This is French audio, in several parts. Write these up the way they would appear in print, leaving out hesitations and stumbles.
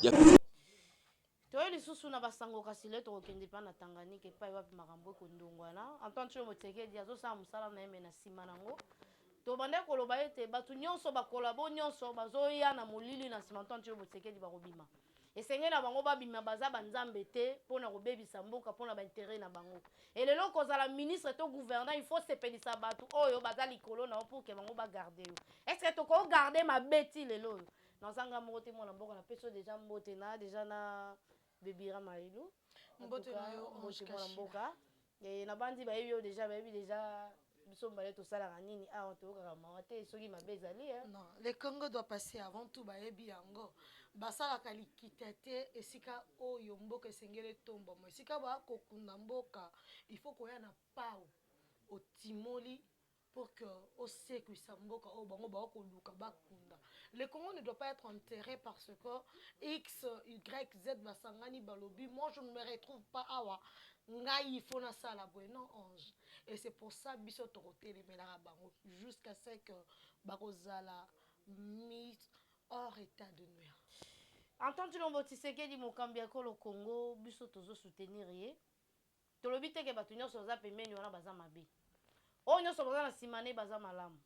Toi les sous na basango kasile to okende pa na Tanganyika epai wapi makambo ekondongwana Antoine Tshombo Tshisekedi azosala mosala na yeme na nsima nango to bande koloba ete batu nyonso bakolabo nyonso bazoya na molili na nsima Antoine Tshombo Tshisekedi bakobima esengeli na bango babima baza banzambe te mpona kobebisa mboka mpona baintere na bango elelo kozala ministre to gouverneur il faut sepelisa batu oyo baza likolo na pour que bango bagarde yo est ce que tokogarde mabeti lelo oyo nazanga moko te mwana mboka na peso deja mbote na deja na bebira mailu mbote na yo mbote mwana mboka na bandi bayebi yo deja bayebi deja biso mbale tosalaka nini awa toyokaka mawa te soki mabe ezali non le Congo doit passer avant tout bayebi yango basalaka likita te esika oyo mboka esengeli etombama esika bakokunda mboka il faut koya na pau otimoli pour que osekwisa mboka oyo bango bakoluka bakunda. Le Congo ne doit pas être enterré parce que X, Y, Z basangani balobi. Moi je ne me retrouve pas awa. Ngai il faut na sala non ange. Et c'est pour ça biso toroté les melara bango jusqu'à ce que bakozala mis hors état de nuire. Antoine Tshombo Tshisekedi mokambi akolo Congo biso tozo soutenir ye. Tolobi te ke batu nyonso za pembeni wana baza mabe. O nyonso baza na simane baza malamu.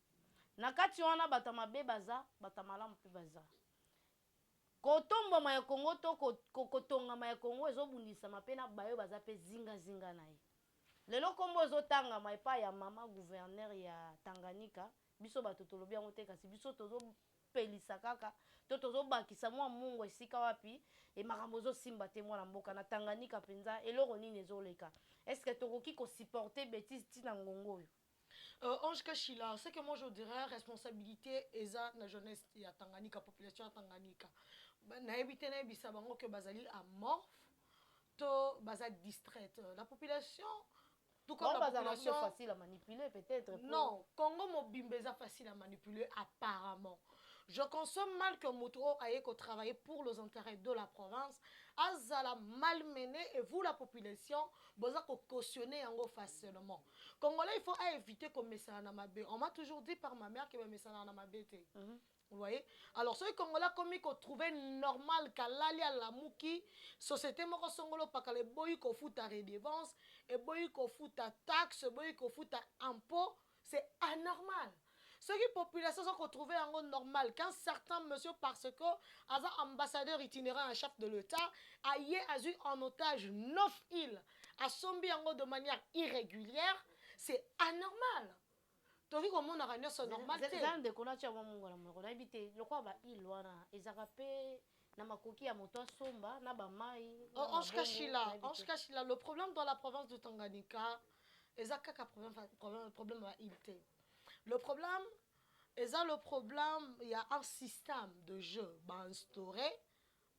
Na kati wana bata mabe baza, bata malamu pe baza. Kotombo ma ya Congo to kotonga ma ya Congo ezobundisa mapena bayo baza pe zinga na ye. Lelo kombo ezotanga ma epa ya mama gouverneur ya Tanganyika, biso bato tolobi yango te kasi biso tozo pelisa kaka, to tozo bakisa mwa mungu esika wapi e makambo simba te mwana mboka na Tanganyika penza eloko nini ezoleka. Est-ce que tokoki ko supporter bêtise tina ngongo yo? Ange Kachila, c'est que moi je dirais responsabilité eza na jeunesse ya Tanganyika, population ya Tanganyika. Na éviter na bisa bango que bazali amorphe to baza distraite. La population tout comme la population facile à manipuler peut-être. Non, Congo Mobimbe facile à manipuler apparemment. Je consomme mal que Moutro aille travailler pour les intérêts de la province. Azala malmené et vous la population, vous avez cautionné en facilement. Congolais, il faut éviter comme message na mabé. On m'a toujours dit par ma mère que le message na mabé. Vous voyez? Alors, ceux Congolais comme ils trouvaient normal qu'à l'ali à la mouki, société moko songolo pas qu'à les boy ko fout à redevance, et boy ko fout à taxe, boy ko fout à impôt, c'est anormal. Ceux qui population sont retrouvés en normal quand certains monsieur parce que as ambassadeur itinérant en chef de l'État a eu en otage 9 îles à sombi en de manière irrégulière, c'est anormal. Toki comme on a rien c'est normal. C'est de konacha wa mungu na mungu na ibite lokwa ba ilwana ezaka pe na makoki ya moto somba na ba mai. Ange Kachila, le problème dans la province de Tanganyika ezaka ka problème à ilté. Le problème, il y a un système de jeu instauré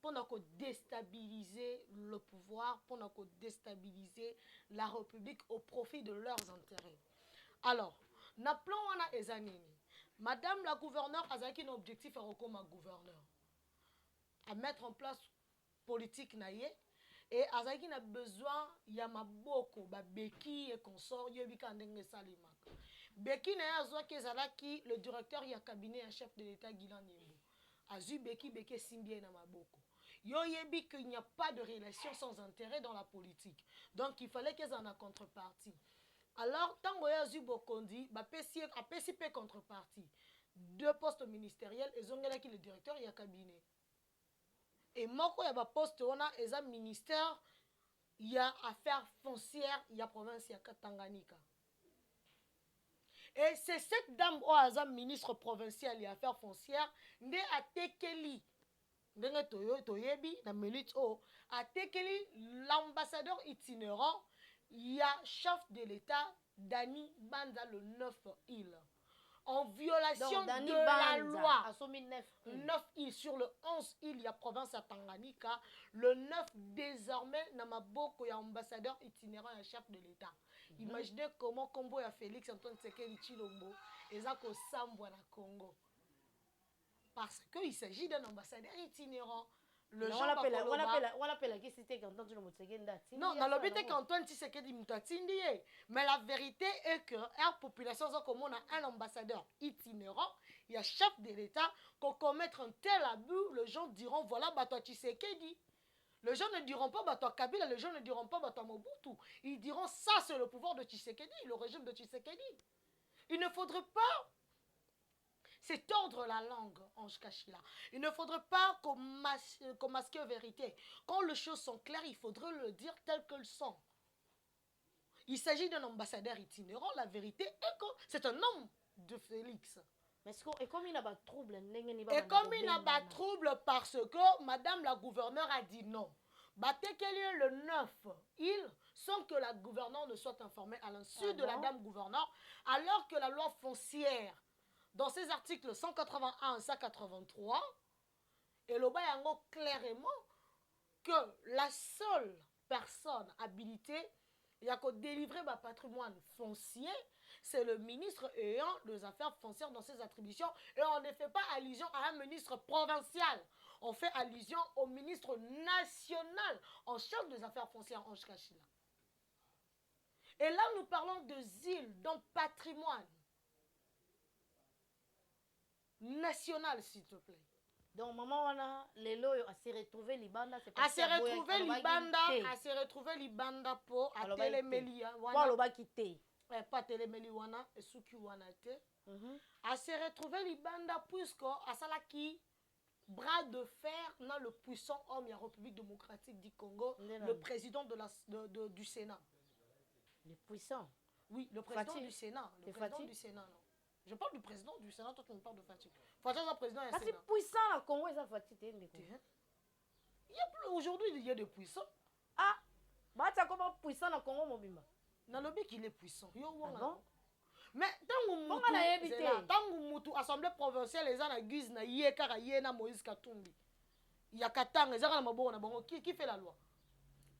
pour déstabiliser le pouvoir, pour déstabiliser la République au profit de leurs intérêts. Alors, n'appelons Ezanini. Madame la gouverneure a un objectif comme gouverneur. À mettre en place politique naïe. Et Azaki a besoin, il y a maboko, beki et consort, yebika ndenge salimaka. Beki na azwa kezalaki le directeur ya cabinet en chef de l'État Guilan Nimbo. Azu beki simbie na maboko. Yo yebi qu'il n'y a pas de relation sans intérêt dans la politique. Donc il fallait qu'ils en a contrepartie. Alors tango ya azu bokondi, ba pesi pe contrepartie. 2 postes ministériels et zongelaki le directeur ya cabinet. Et moko ya ba poste ona eza ministère ya affaires foncières ya province ya Tanganyika. Et c'est cette dame o aza ministre provincial ya affaires foncières nde atekeli ndenge toyebi na milite o atekeli l'ambassadeur itinérant ya chef de l'État Dani Banda le 9 îles. En violation de la loi. 9 îles sur le 11 îles, il y a province à Tanganyika. Le 9 désormais, Namaboko, il y a ambassadeur itinérant et chef de l'État. Imaginez comment Combo et Félix Antoine Tshisekedi Tshilombo et Zako Sambo na Congo. Parce qu'il s'agit d'un ambassadeur itinérant. Le on appelle qui c'était qu'Antoine Tshilombo Tshisekedi. Non, dans le but est qu'Antoine Tshisekedi Mutatindi. Mais la vérité est que la population comme on a un ambassadeur itinérant il y a chef de l'État, qu'on commettre un tel abus, les gens diront, voilà, Bato Tshisekedi. Les gens ne diront pas Bato Kabila, les gens ne diront pas Bato Mobutu. Ils diront, ça c'est le pouvoir de Tshisekedi, le régime de Tshisekedi. Il ne faudrait pas c'est tordre la langue, Ange Kachila. Il ne faudrait pas qu'on masque vérité. Quand les choses sont claires, il faudrait le dire tel qu'elles sont. Il s'agit d'un ambassadeur itinérant, la vérité est que c'est un homme de Félix. Et comme il n'a pas de trouble, parce que Madame la gouverneure a dit non. Batekeli le 9, sans que la gouverneure ne soit informée à l'insu de la dame gouverneure, alors que la loi foncière, dans ses articles 181 et 183, et le bayango clairement que la seule personne habilitée il y a qu'à délivrer un patrimoine foncier, c'est le ministre ayant les affaires foncières dans ses attributions. Et on ne fait pas allusion à un ministre provincial. On fait allusion au ministre national en charge des affaires foncières, Ange Kachila. Et là, nous parlons de îles, d'un patrimoine national, s'il te plaît. Donc, maman, les lots, elle s'est retrouvée Libanda. Elle s'est retrouvée Libanda pour à Télémélia. Pour le bas quitter. Pas Télémélia, et Souki Wanate. Elle s'est retrouvée Libanda puisque Asalaki, bras de fer, dans le puissant homme de la République démocratique du Congo, le président du Sénat. Le puissant? Oui, le président du Sénat. Le président du Sénat, non. Je parle du président du Sénat, toi tu me parles de Fatih. Fatih est le président du Sénat. Fatih puissant, le Congo est Fatih. Aujourd'hui, il y a des puissants. Ah, bah tu as comment puissant dans le Congo, mon bimba? Dans le bec, il est puissant. Bon? Mais tant que Moutou, assemblée provinciale, les gens à guise na yekara yena Moïse Katumbi. Il y a Katang, les gens à Mabona, qui fait la loi?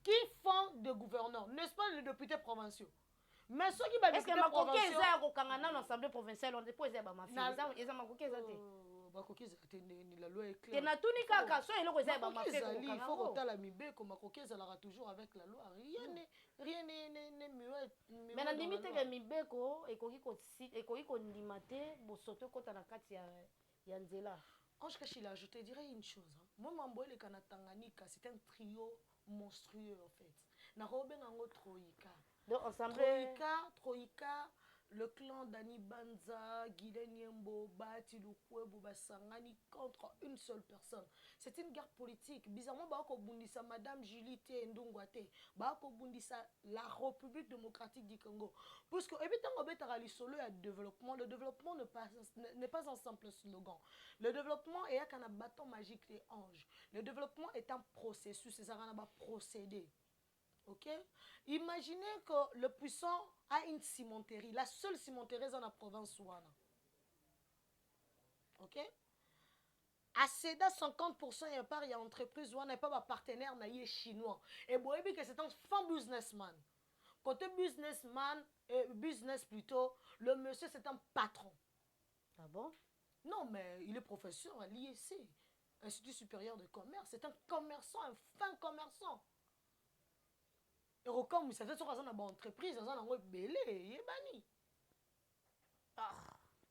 Qui font des gouverneurs? N'est-ce pas les députés provinciaux? Mais ceux qui est-ce que Makoké est à Rokangana dans l'Assemblée provinciale, on dépose les mafia. Ils ont Makoké la loi est claire. Il faut que la Mibeko, Makoké sera toujours avec la loi. Rien n'est muet. Mais la limite de Mibeko, et qu'on limate, pour sauter contre la carte Yanzela. Ange Kachila, je te dirais une chose. Moi, Mamboy, le Kanatanganika, c'est un trio monstrueux en fait. Narobe Nango Troïka. Donc, ensemble. Troïka, le clan Dani Banza, Guiden Yembo, Bati Lukwebo, Basangani contre une seule personne. C'est une guerre politique. Bizarrement, Bako Bundisa, Madame Julie T. Ndongwate, Bako Bundisa, la République démocratique du Congo. Parce que, évidemment, le développement n'est pas un simple slogan. Le développement est un bâton magique des anges. Le développement est un processus, c'est un procédé. Ok? Imaginez que le puissant a une cimenterie, la seule cimenterie dans la province Ouana. Ok? À CEDA, 50% il y a pas d'entreprise Ouana, pas de partenaire chinois. Et vous voyez que c'est un fin businessman. Côté business plutôt, le monsieur c'est un patron. Ah bon? Non, mais il est professeur à l'IEC, Institut supérieur de commerce. C'est un commerçant, un fin commerçant. Et comme ça fait sur une entreprise, ça a belé, il est banni.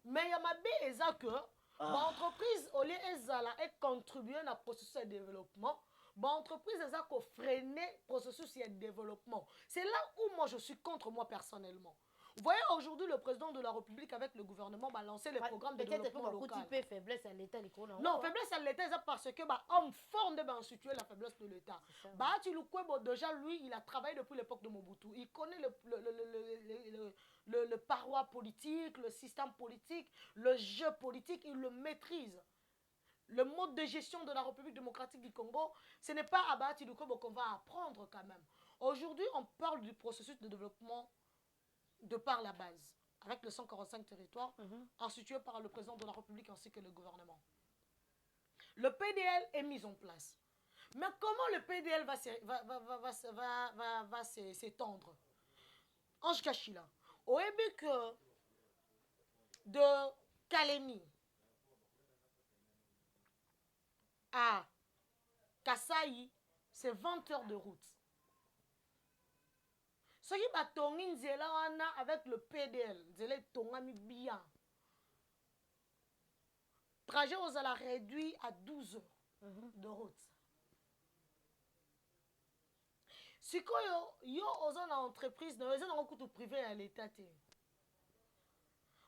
Mais il y a ma béza que l'entreprise, au lieu de contribuer à processus de développement, l'entreprise a freiner le processus de développement. C'est là où moi je suis contre moi personnellement. Vous voyez, aujourd'hui, le président de la République avec le gouvernement va lancer les programmes de développement local. Peut-être faiblesse à l'État. Non, faiblesse à l'État, c'est parce que homme fort de situer la faiblesse de l'État. Déjà, lui, il a travaillé depuis l'époque de Mobutu. Il connaît le paroi politique, le système politique, le jeu politique, il le maîtrise. Le mode de gestion de la République démocratique du Congo, ce n'est pas à Bahati Lukwebo qu'on va apprendre quand même. Aujourd'hui, on parle du processus de développement de par la base, avec les 145 territoires, institués par le président de la République ainsi que le gouvernement. Le PDL est mis en place. Mais comment le PDL va s'étendre? Ange Kachila, au début que de Kalemi à Kasaï, c'est 20 heures de route. Ce qui va tourner avec le PDL, c'est tongami bien. trajet aux ala réduit à 12 heures de route. Sikoyo yo oza na entreprise na oza na kutu privé ya l'état te.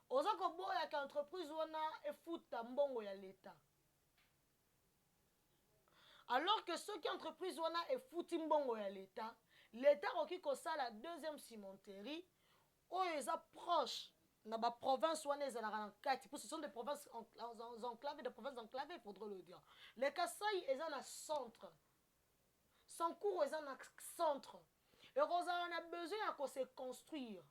Oza ko boya ka entreprise wana efuta mbongo ya l'état. Alors que ceux qui entreprise wana efuti mbongo ya l'état, l'état oki ko sala deuxième cimenterie oyo eza proche na ba province wana ezalaka na kati, parce que ce sont des provinces enclavées, des provinces enclavées, il faudrait le dire. Les Kasaï eza na centre. Sankourou eza na centre. Et on a besoin de se construire.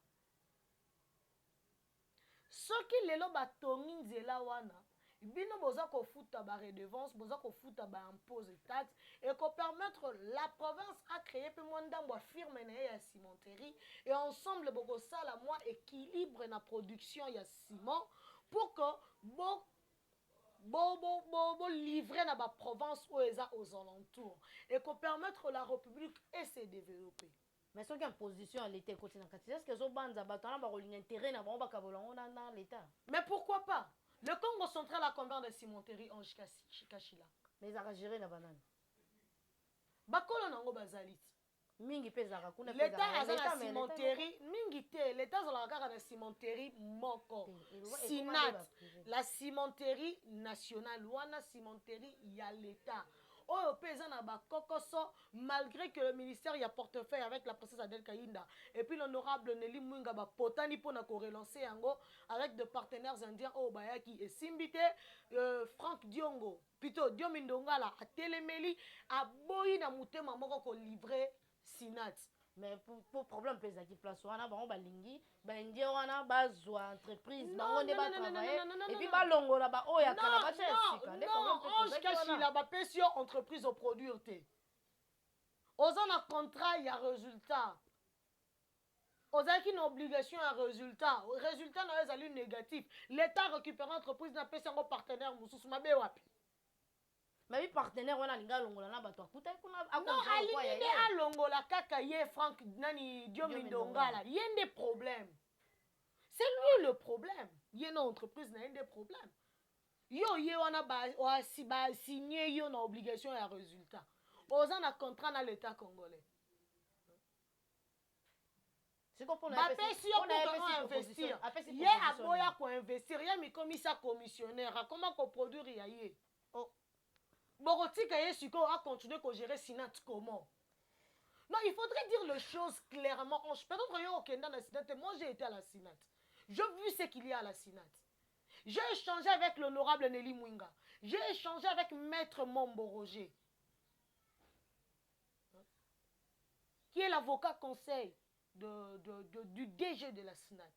Ce qui lelo batongi nzela wana, bino boza ko futa ba redevance, boza ko futa ba impôts et taxes et ko permettre la province à créer pe mwandambo firme na ya cimenterie et ensemble boko sala moi équilibre na production ya ciment pour que bo livrer na ba province où eza aux alentours et ko permettre la république et se développer. Mais ce qui est en position à l'état côté na kati, est-ce que zo banza batana ba roling intérêt na ba kabolongo na l'état? Mais pourquoi pas? Le Congo central a combien de cimenteries en Kachila? Mais ils ont géré la banane. Bakolo nango bazalit. Mingi pezaka kuna pezaka. L'état a la cimenterie, mingi te, l'état a la cimenterie moko. Sinat, la cimenterie nationale, wana cimenterie ya l'état. Oyo pesa na bakokoso, malgré que le ministère y a portefeuille avec la princesse Adel Kaïnda et puis l'honorable Nelly Mwinga ba potani pour na ko relancer yango avec de partenaires indiens au bayaki et Simbite Franck Diongo plutôt Diomindongala a Telemeli a boyi na mutema moko ko livrer Sinat. Mais pour problème pesa qui place wana ba on ba lingi ba indien wana ba zo entreprise ba on ba travailler et puis ba longola ba oya kala ba chesika non on cache la ba pesio entreprise au produire te oza na contrat ya résultat oza ki na obligation ya résultat na ezali négatif l'état récupère entreprise na pesa ngo partenaire mususu mabe wapi. Mais oui, partenaire, on a linga longola na bato akuta kuna non alingi alongola kaka ye Franck nani Diomindongala yende problème. C'est lui le problème. Yena entreprise na yende problème. Yo ye wana ba signé yo na obligation ya résultat. Oza na contrat na l'état congolais. C'est qu'on peut investir. Ye aboya ko investir, ye mi commissaire commissionnaire, comment ko produire ya ye. Borotika Yesiko a continué à gérer Sinat comment? Non, il faudrait dire les choses clairement. Peut-être que au Kenya na Sinat, moi j'ai été à la Sinat. J'ai vu ce qu'il y a à la Sinat. J'ai échangé avec l'honorable Nelly Mwinga. J'ai échangé avec Maître Mombo Roger, qui est l'avocat conseil du DG de la Sinat.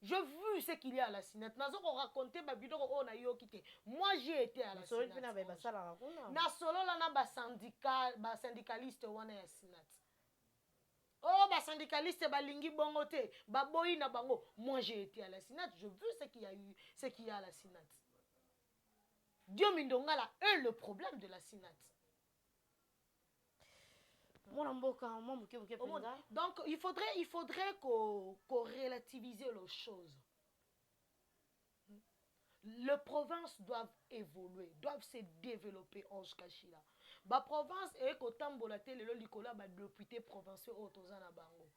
J'ai vu ce qu'il y a à la Sinat. Nazo ko raconter ba bidoro o na yo kité. Moi j'ai été à la Sinat. Na solo la na ba syndicaliste wana ya Sinat. Oh ba syndicaliste ba lingi bongo te, ba boyi na bango. Moi j'ai été à la Sinat, je vu ce qu'il y a eu, ce qu'il y a à la Sinat. Diomindongala est le problème de la Sinat. Donc il faudrait qu'on relativise les choses. Les provinces doivent évoluer, doivent se développer en Kachila. La province est que tambola te lelo likola ba député provinciaux otoza na bango.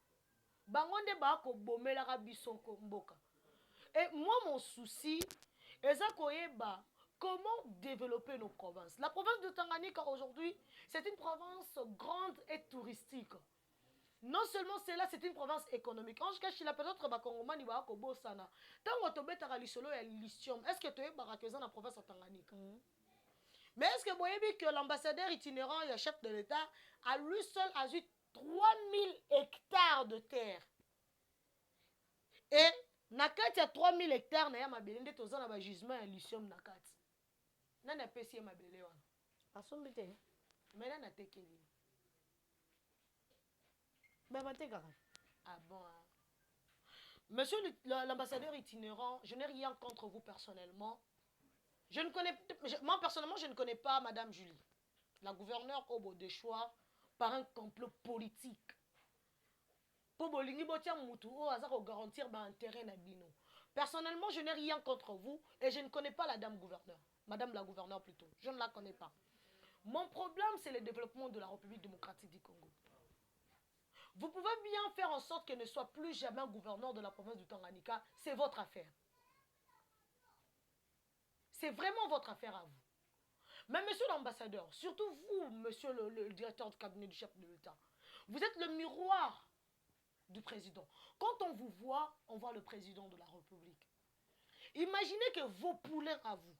Bango nde ba ko bomela ka bisonko mboka. Et moi mon souci est koyeba comment développer nos provinces. La province de Tanganyika aujourd'hui, c'est une province grande et touristique. Non seulement c'est là, c'est une province économique. En cas, la peut-être bakongomani ba ko bosana. Tango to betaka lisolo ya lithium. Est-ce que tu es barakeza na province de Tanganyika? Mais est-ce que vous voyez que l'ambassadeur itinérant et chef de l'État a lui seul a eu 3000 hectares de terre? Et nakati ya 3000 hectares na ya mabele nde tozana ba gisement ya lithium nakati. Nana pesi ya mabele wana. Asombi te. Mais nana tekeli. Ah bon. Monsieur l'ambassadeur itinérant, je n'ai rien contre vous personnellement. Moi personnellement, je ne connais pas Madame Julie, la gouverneure Obo de choix par un complot politique. Pour bolingi botia mutu o azako garantir ba intérêt na bino. Personnellement, je n'ai rien contre vous et je ne connais pas la dame gouverneur. Madame la gouverneure plutôt. Je ne la connais pas. Mon problème, c'est le développement de la République démocratique du Congo. Vous pouvez bien faire en sorte qu'elle ne soit plus jamais gouverneur de la province du Tanganyika. C'est votre affaire. C'est vraiment votre affaire à vous. Mais monsieur l'ambassadeur, surtout vous, monsieur le directeur du cabinet du chef de l'État, vous êtes le miroir du président. Quand on vous voit, on voit le président de la République. Imaginez que vos poulains à vous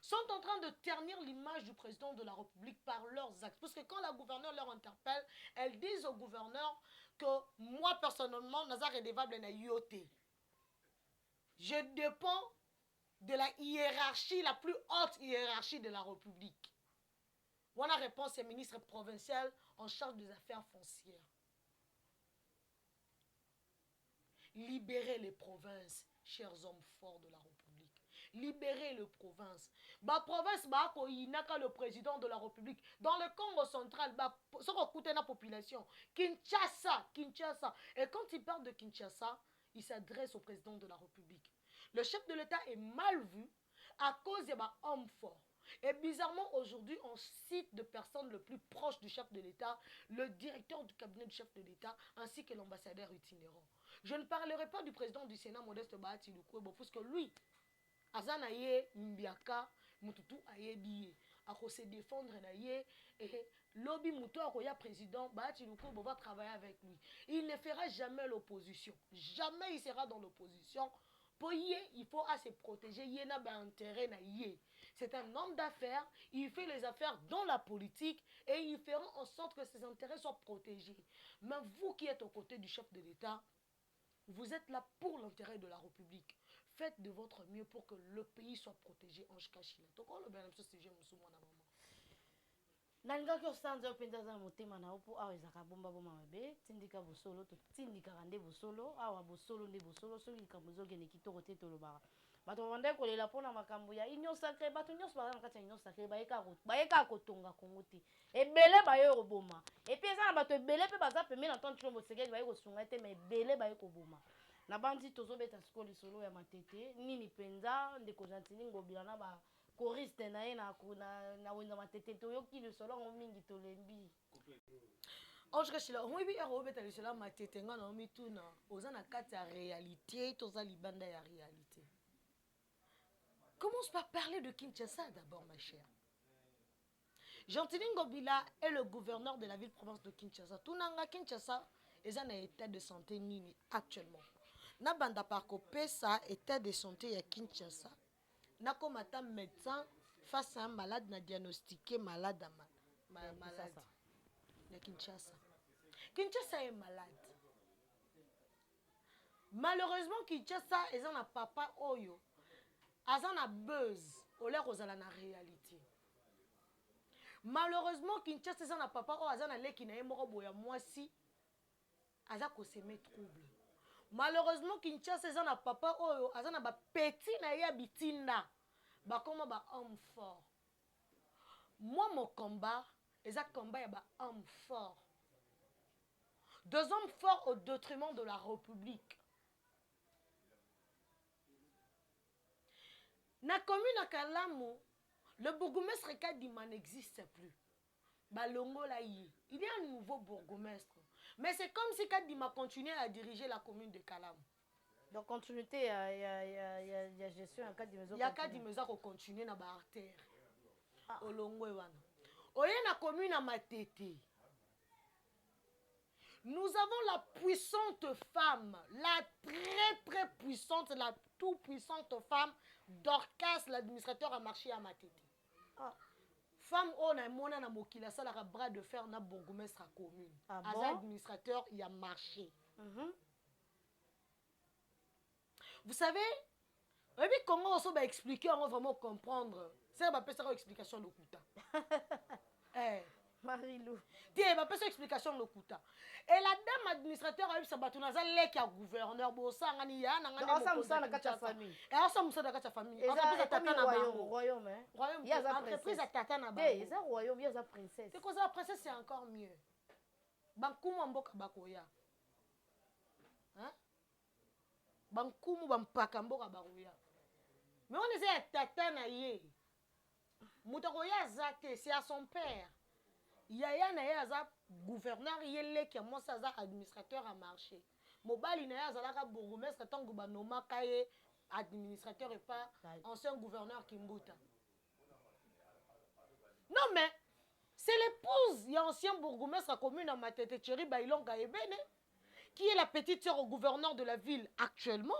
sont en train de ternir l'image du président de la République par leurs actes. Parce que quand la gouverneure leur interpelle, elles disent au gouverneur que moi personnellement, Nazar est dévable na IOT. Je dépends de la hiérarchie, la plus haute hiérarchie de la République. Voilà la réponse est ministre provincial en charge des affaires foncières. Libérez les provinces, chers hommes forts de la République. Libérez les provinces. Ma province, il n'a qu'à le président de la République. Dans le Congo central, ça coûte la population. Kinshasa. Et quand il parle de Kinshasa, il s'adresse au président de la République. Le chef de l'État est mal vu à cause des hommes forts. Et bizarrement, aujourd'hui, on cite de personnes les plus proches du chef de l'État, le directeur du cabinet du chef de l'État, ainsi que l'ambassadeur itinérant. Je ne parlerai pas du président du Sénat, Modeste Bahati Lukwebo, parce que lui, Azana ye Mbiaka, Mututu aye biye. A se défendre naye et lobby Mutu akoya président, Bahati Lukwebo va travailler avec lui. Il ne fera jamais l'opposition. Jamais il sera dans l'opposition. Pour y, il faut se protéger. Il n'a pas intérêt na y. C'est un homme d'affaires. Il fait les affaires dans la politique et il fera en sorte que ses intérêts soient protégés. Mais vous qui êtes aux côtés du chef de l'État, vous êtes là pour l'intérêt de la République. Faites de votre mieux pour que le pays soit protégé en Chikachila. Donc, on le bien ce sujet, monsieur, mon maman. nalingaki osanza openza za motema na opo awa ezaka bomba boma mabe tindika bosolo totindikaka nde bosolo awa bosolo nde bosolo soki likambo ezokende kitoko te tolobaka bato babandaki kolela mpona makambo ya union sacré bato nyonso baza na kati ya union sacré bayekaka kotonga kongo te ebele baye koboma epui eza na bato ebele mpe baza pembe na ntongo tshilombo sekeli baye kosunga te ma ebele baye koboma na bandi tozobeta siko lisolo ya matete nini mpenza ndeko gentili ngobila na ba choriste na ye na wenza matete toyoki lisolo yango mingi tolembi anjekashila oyebi ere obeta lisolo ya matete nga na omituna oza na kati ya réalité toza libanda ya réalité. Commence par parler de Kinshasa d'abord ma chère. Gentili Ngobila est le gouverneur de la ville-province de Kinshasa. Tunanga Kinshasa est un état de santé nini actuellement. Na banda par kopesa état de santé ya Kinshasa. Na comme un médecin face à un malade na diagnostiqué malade à malade. De Kinshasa. Kinshasa est malade. Malheureusement Kinshasa est un papa oyo. Azan a buzz au l'air aux la réalité. Malheureusement Kinshasa est un papa oyo azan a leki na yemoro boya mwasi. Aza ko se met trouble. Malheureusement Kinshasa est un papa oyo azan a ba petit na ya bitinda. Ba comment ba homme fort. Moi mon combat est un combat ya ba homme fort. Deux hommes forts au détriment de la République. Na commune à Kalamu, le bourgmestre Kadima n'existe plus. Balongo là il y a un nouveau bourgmestre. Mais c'est comme si Kadima continuait à diriger la commune de Kalamu. Donc continuité, il y a gestion en cas de maison. Il y a cas de maison qui continue na ba artère. Olongo wana. Oye na commune à Matete. Nous avons la puissante femme, la très puissante, la tout puissante femme Dorcas, l'administrateur a marché à Matete. Femme on a mona na mokila ça la bras de fer na bourgmestre à commune. As administrateur il a marché. Vous savez, comment on va expliquer, on va vraiment comprendre. C'est ma petite explication de Kuta. Marilou. Tiens, ma petite explication de Kuta. Et la dame administrateur a eu sa bâtonnaise, elle qui a gouverneur, bossa, ngani ya, ngani mo. Ça musa na kata famille. Et ça musa na kata famille. Entreprise à tata na bango. Royaume, hein. Royaume. Il y a sa entreprise à tata na bango. Eh, ça royaume, il y a sa princesse. C'est quoi ça, princesse, c'est encore mieux. Bankouma mboka bakoya. Hein? bankumu bampaka mboka baroya mais on eza ya tata na ye moto akoya aza te c'est à son père yaya na ye aza gouverneur ye leki ya mwasi aza administrateur à marché mobali na ye azalaka bourgmestre ntango banomaka ye administrateur et pas ancien gouverneur Kimbuta. Non mais c'est l'épouse il y a ancien bourgmestre à commune à Matete Thierry Bailonga Ebene qui est la petite sœur au gouverneur de la ville actuellement.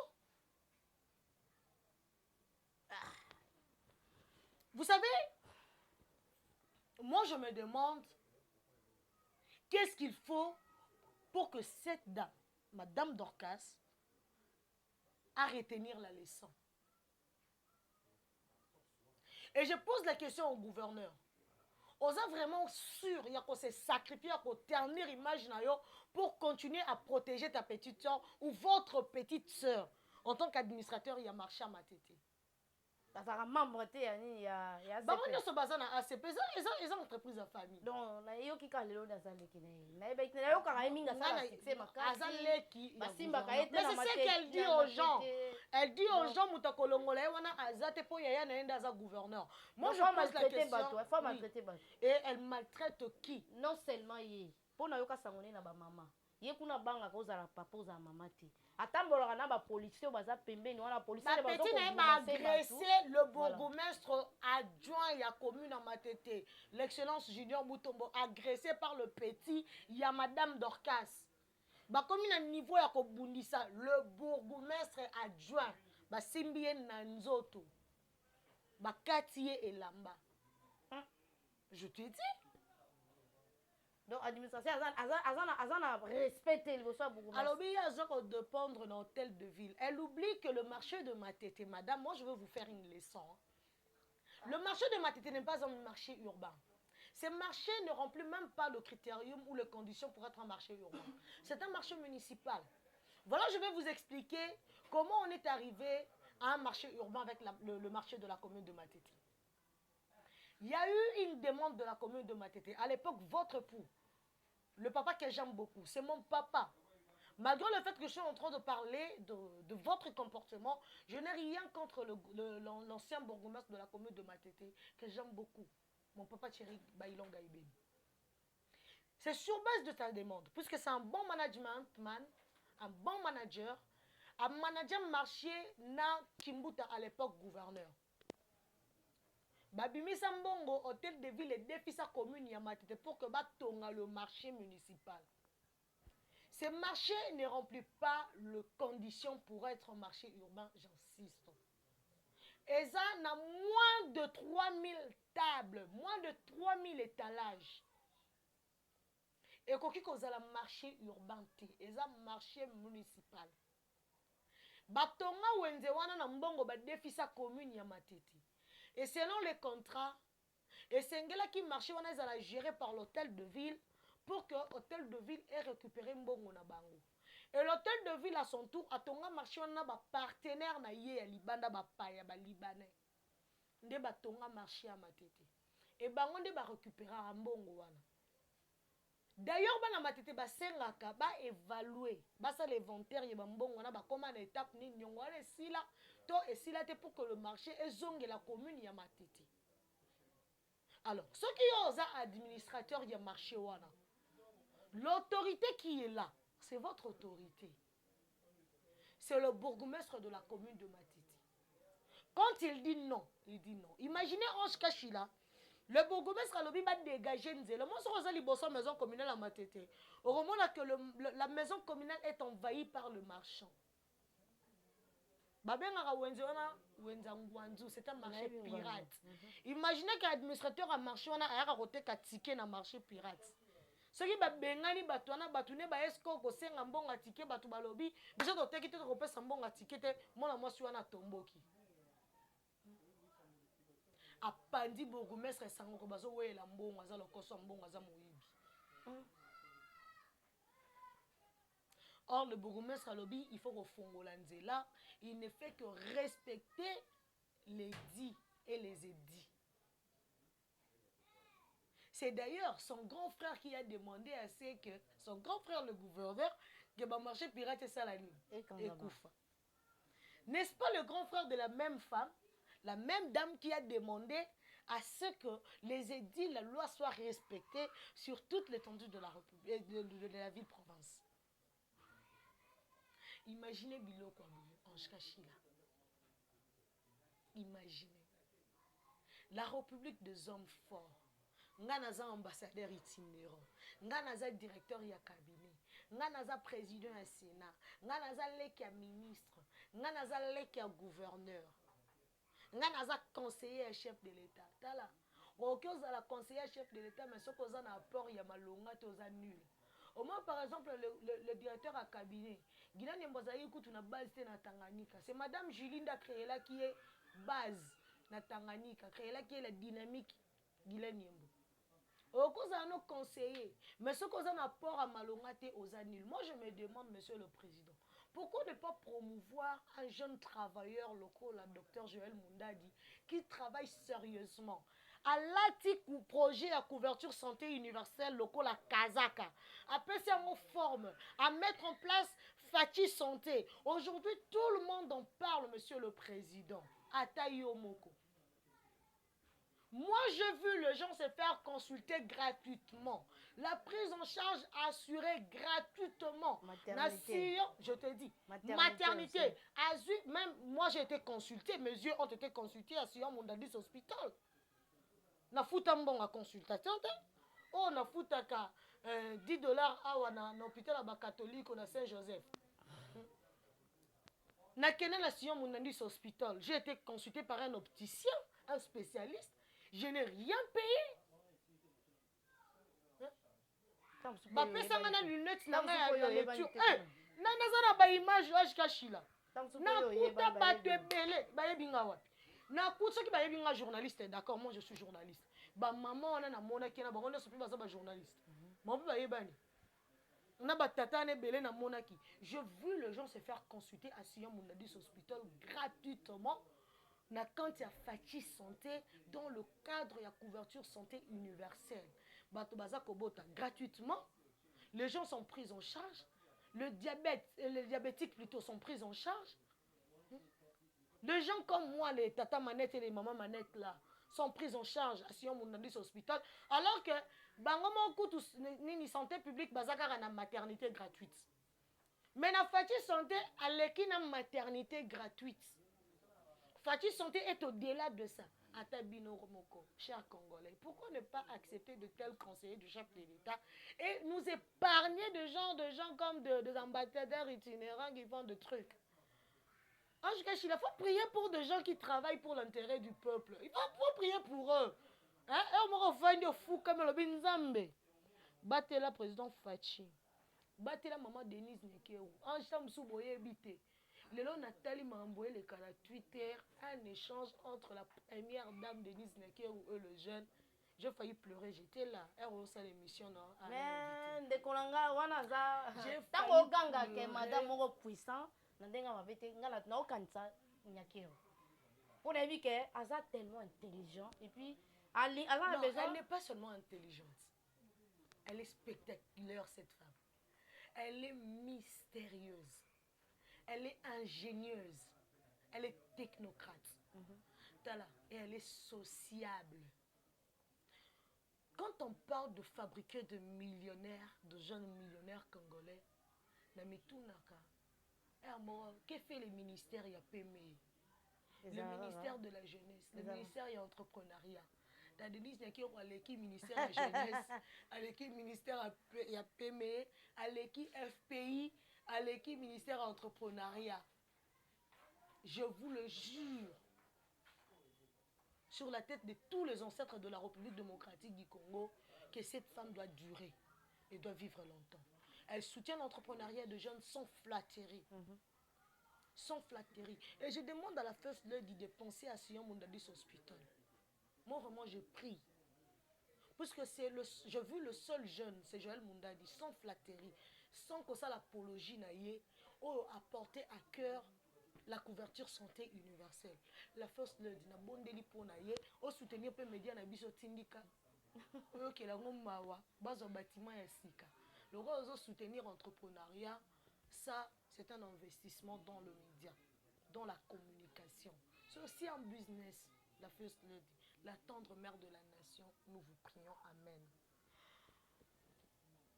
Vous savez, moi je me demande qu'est-ce qu'il faut pour que cette dame, Madame Dorcas, à retenir la leçon. Et je pose la question au gouverneur. On est vraiment sûr qu'il y a qu'on se sacrifier, qu'on ternir l'image pour continuer à protéger ta petite soeur ou votre petite soeur. En tant qu'administrateur, il y a marché à Matete. Bazara membre te yani ya ba mo so bazana ACP ils ont entreprise de famille donc na yo ki kalelo da zaleki na ba ikina yo ka minga sala succès makasi azaleki basimba ka ete na matete. Mais c'est ce qu'elle dit aux gens. Elle dit aux gens mutakolongola wana azate po yaya na enda za gouverneur. Moi je pose la question. Faut maltraiter bato. Et elle maltraite qui? Non seulement ye. Po na yo ka sangone na ba maman. Ye kuna banga ko za papa za maman te. Atambolaka na ba policier baza pembeni wana policier bazo ko agresser le bourgmestre adjoint ya commune à Matete, l'excellence Junior Mutombo, agressé par le petit ya madame Dorcas. Ba commune à niveau ya ko bundisa le bourgmestre adjoint ba simbie na nzoto. Ba katie elamba. Je te dis. Donc administration azana respecter le bourgmestre. Alors il y a besoin de dépendre dans l'hôtel de ville. Elle oublie que le marché de Matete, madame, moi je veux vous faire une leçon. Le marché de Matete n'est pas un marché urbain. Ce marché ne remplit même pas le critérium ou les conditions pour être un marché urbain. C'est un marché municipal. Voilà, je vais vous expliquer comment on est arrivé à un marché urbain avec le marché de la commune de Matete. Il y a eu une demande de la commune de Matete. À l'époque, votre époux, le papa que j'aime beaucoup, c'est mon papa. Malgré le fait que je suis en train de parler de votre comportement, je n'ai rien contre l'ancien bourgmestre de la commune de Matete, que j'aime beaucoup. Mon papa Thierry Bailonga Ebene. C'est sur base de ta demande, puisque c'est un bon management man, un bon manager, un manager marché na Kimbuta à l'époque gouverneur. Babimisa Mbongo, hôtel de ville et défi sa commune Yamatete pour que batonga le marché municipal. Ce marché ne remplit pas les conditions pour être un marché urbain, j'insiste. Et ça n'a moins de 3000 tables, moins de 3000 étalages. Et koki kozala marché urbain te, et ça marché municipal. Batonga wenze wana na Mbongo ba défi sa commune Yamatete. Et selon les contrats, et c'est qui marché on est géré par l'hôtel de ville pour que l'hôtel de ville ait récupéré Mbongo na bango. Et l'hôtel de ville à son tour a tonga marché on a ba partenaire na ye ya libanda ba paya ba libanais. Nde ba tonga marché à Matete. Et bango nde ba récupérer Mbongo wana. D'ailleurs bana Matete ba sengaka ba évaluer ba ça l'inventaire ye ba Mbongo wana ba comment na étape ni nyongo wana sila to esila te pour que le marché ezonge la commune ya Matete. Alors, ceux qui ont un administrateur du marché wana, l'autorité qui est là, c'est votre autorité. C'est le bourgmestre de la commune de Matete. Quand il dit non, il dit non. Imaginez Ange Kachila, le bourgmestre a dégagé Nzela. Moi, je suis la maison communale à Matete. Au moment que la maison communale est envahie par le marchand. C'est un marché pirate. Imaginez qu'un administrateur a marché, on a raté qu'à ticket dans marché pirate. Ce qui va bengani batouana batoune ba esco ko senga mbonga ticket batou balobi, biso to teki te ko pesa mbonga ticket te mona mwasi wana tomboki. Apandi bourgmestre sango ko bazo wela mbonga za lokoso mbonga za moyibi. Or, le bourgmestre à lobby, il faut refongola nzela. Il ne fait que respecter les dits et les édits. C'est d'ailleurs son grand frère qui a demandé à ce que son grand frère, le gouverneur, que le marché pirate et salani et Koufa. N'est-ce pas le grand frère de la même femme, la même dame qui a demandé à ce que les édits, la loi soit respectée sur toute l'étendue de la République, de la ville-province. Imaginez Biloko Ange Kachila. Imaginez. La République des hommes forts. Nga naza ambassadeur itinérant. Nga naza directeur ya cabinet. Nga naza président ya Sénat. Nga naza lek ya ministre. Nga naza lek ya gouverneur. Nga naza conseiller chef de l'État. Tala. Oki ozala conseiller chef de l'État, mais soki oza na apport ya malonga te oza nul. Au moins, par exemple, le directeur à cabinet, Guinan Mbozali kutu na base te na Tanganyika. C'est Madame Julinda Créela qui est base na Tanganyika. Créela qui est la dynamique Guinan Yembo. Okozala no conseiller, mais ce qu'on a un apport à malonga te oza nul. Moi, je me demande, Monsieur le Président, pourquoi ne pas promouvoir un jeune travailleur local, le docteur Joël Mundadi, qui travaille sérieusement à l'ATIC ou projet à couverture santé universelle local à Kazaka, à passer en forme, à mettre en place Fati Santé. Aujourd'hui, tout le monde en parle, Monsieur le Président. Atayo Moko. Moi, j'ai vu les gens se faire consulter gratuitement. La prise en charge assurée gratuitement. Maternité. Je te dis. Maternité. Même moi, j'ai été consultée. Mes yeux ont été consultés à Sion Mondadis Hospital. Na futa mbonga consultation. Oh, na futa ka $10 awa na hôpital à catholique na Saint-Joseph. Na kena na Sion Mondadis Hospital. J'ai été consultée par un opticien, un spécialiste. Je n'ai rien payé. Bapesanga na lunette na ya lecture. Na ba image kashila. Na kuta bato ebele bayebinga wapi. Na kuta soki bayebinga journaliste, d'accord, moi je suis journaliste. Ba maman wana na mona ki na bango na sopi baza ba journaliste. Mo pe bayebani. Na ba tata na ebele na mona ki. Je vu les gens se faire consulter à Sion Mondadis Hospital gratuitement. Na quand il y a Fati Santé dans le cadre de la couverture santé universelle. Bato baza kobota gratuitement. Les gens sont pris en charge. Les diabétiques plutôt sont pris en charge. Les gens comme moi, les tata manettes et les mamans manettes là, sont pris en charge à Sion Mondadis Hospital. Alors que bangomo kutu ni santé publique bazaka na maternité gratuite. Mais na Fati Santé aleki na maternité gratuite. Fati Santé est au-delà de ça. Atabino Romoko, chers Congolais, pourquoi ne pas accepter de tels conseillers du chef de l'État et nous épargner de gens comme des ambassadeurs itinérants qui font des trucs. En tout cas, il faut prier pour des gens qui travaillent pour l'intérêt du peuple. Il faut prier pour eux. Hein? Et on va faire des fous comme le Binzambe. Battez la président Fachi. Battez la maman Denise Nekeou. En chambre sous boye habité. Le long Nathalie m'a envoyé le canal Twitter, un échange entre la première dame Denise Nekeou et le jeune. J'ai failli pleurer, j'étais là. Elle reçoit l'émission. Mais de Kolanga, Wanaza. J'ai failli pleurer. Que madame Moro puissant, Nandenga m'a vêté, Ngala, n'a aucun ça, Nekeou. On a vu qu'elle est tellement intelligent. Et puis, elle a besoin. Elle n'est pas seulement intelligente. Elle est spectaculaire, cette femme. Elle est mystérieuse. Elle est ingénieuse, elle est technocrate, et elle est sociable. Quand on parle de fabriquer de millionnaires, de jeunes millionnaires congolais, que fait le ministère PME? Le ministère de la jeunesse, le ministère de l'entrepreneuriat. La Denise Nekeou a l'équipe ministère de la jeunesse, à l'équipe ministère de PME, à l'équipe FPI, à l'équipe ministère de l'entrepreneuriat. Je vous le jure, sur la tête de tous les ancêtres de la République démocratique du Congo, que cette femme doit durer et doit vivre longtemps. Elle soutient l'entrepreneuriat de jeunes sans flatterie. Sans flatterie. Et je demande à la First Lady de penser à Sion Mondadis Hospital. Moi, vraiment, je prie. Puisque j'ai vu le seul jeune, c'est Joël Mundadi, sans flatterie, sans que ça l'apologie n'aille, apporter à cœur la couverture santé universelle. La First Lady, na bondeli pour naïe, au soutenir peu média na biso tindika. Ok, la mawa, bazo bâtiment et sika. Le rôle de soutenir l'entrepreneuriat, ça, c'est un investissement dans le média. dans la communication. C'est aussi un business, la First Lady, la tendre mère de la nation. Nous vous prions. Amen.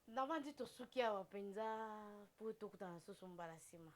Navandi tosuki awa penza po tokutana susu mbala nsima.